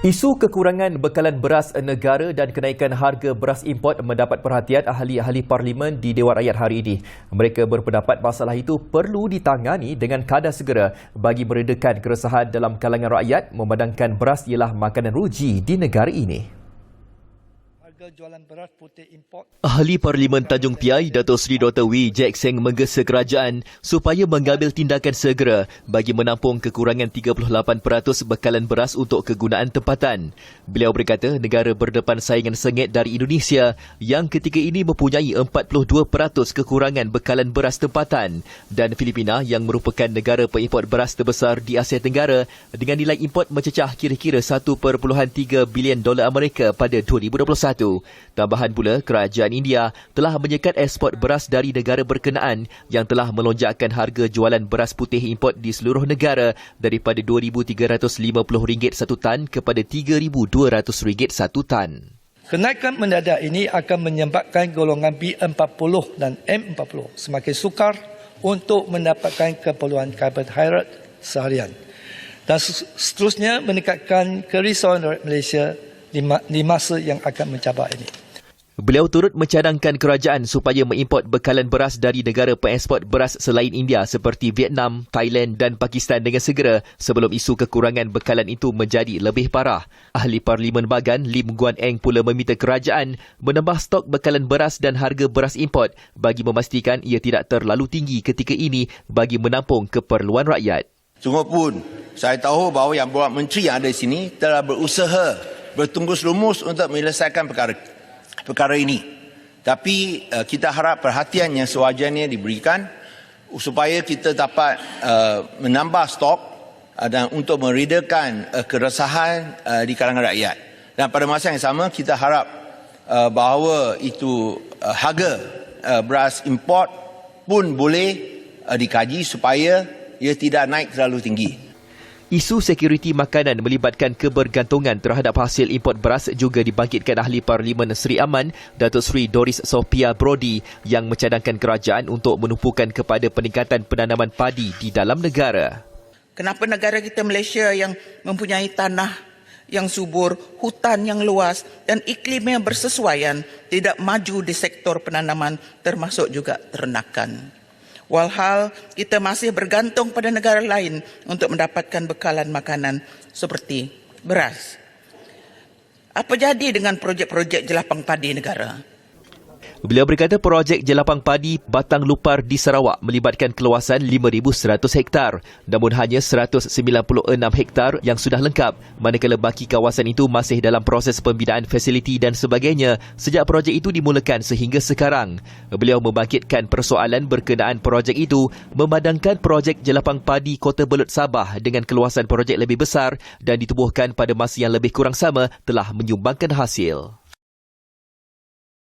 Isu kekurangan bekalan beras negara dan kenaikan harga beras import mendapat perhatian ahli-ahli parlimen di Dewan Rakyat hari ini. Mereka berpendapat masalah itu perlu ditangani dengan kadar segera bagi meredakan keresahan dalam kalangan rakyat memandangkan beras ialah makanan ruji di negara ini. Ahli Parlimen Tanjung Piai, Dato' Seri Dr. Wee Jack Seng menggesa kerajaan supaya mengambil tindakan segera bagi menampung kekurangan 38% bekalan beras untuk kegunaan tempatan. Beliau berkata negara berdepan saingan sengit dari Indonesia yang ketika ini mempunyai 42% kekurangan bekalan beras tempatan dan Filipina yang merupakan negara pengimport beras terbesar di Asia Tenggara dengan nilai import mencecah kira-kira $1.3 bilion Amerika pada 2021. Tambahan pula, kerajaan India telah menyekat ekspor beras dari negara berkenaan yang telah melonjakkan harga jualan beras putih import di seluruh negara daripada RM2,350 satu tan kepada RM3,200 satu tan. Kenaikan mendadak ini akan menyebabkan golongan B40 dan M40 semakin sukar untuk mendapatkan keperluan karbohidrat seharian dan seterusnya meningkatkan kerisauan rakyat Malaysia di masa yang akan mencabar ini. Beliau turut mencadangkan kerajaan supaya mengimport bekalan beras dari negara pengeksport beras selain India seperti Vietnam, Thailand dan Pakistan dengan segera sebelum isu kekurangan bekalan itu menjadi lebih parah. Ahli Parlimen Bagan Lim Guan Eng pula meminta kerajaan menambah stok bekalan beras dan harga beras import bagi memastikan ia tidak terlalu tinggi ketika ini bagi menampung keperluan rakyat. Sungguhpun saya tahu bahawa yang Perdana Menteri yang ada di sini telah berusaha bertunggus-lumus untuk menyelesaikan perkara ini. Tapi kita harap perhatian yang sewajarnya diberikan supaya kita dapat menambah stok dan untuk meredakan keresahan di kalangan rakyat. Dan pada masa yang sama kita harap bahawa itu harga beras import pun boleh dikaji supaya ia tidak naik terlalu tinggi. Isu sekuriti makanan melibatkan kebergantungan terhadap hasil import beras juga dibangkitkan ahli Parlimen Seri Aman, Datuk Seri Doris Sophia Brody yang mencadangkan kerajaan untuk menumpukan kepada peningkatan penanaman padi di dalam negara. Kenapa negara kita Malaysia yang mempunyai tanah yang subur, hutan yang luas dan iklim yang bersesuaian tidak maju di sektor penanaman termasuk juga ternakan? Walhal kita masih bergantung pada negara lain untuk mendapatkan bekalan makanan seperti beras. Apa jadi dengan projek-projek jelapang padi negara? Beliau berkata projek jelapang padi Batang Lupar di Sarawak melibatkan keluasan 5,100 hektar namun hanya 196 hektar yang sudah lengkap manakala baki kawasan itu masih dalam proses pembinaan fasiliti dan sebagainya sejak projek itu dimulakan sehingga sekarang. Beliau membangkitkan persoalan berkenaan projek itu memandangkan projek jelapang padi Kota Belud Sabah dengan keluasan projek lebih besar dan ditubuhkan pada masa yang lebih kurang sama telah menyumbangkan hasil.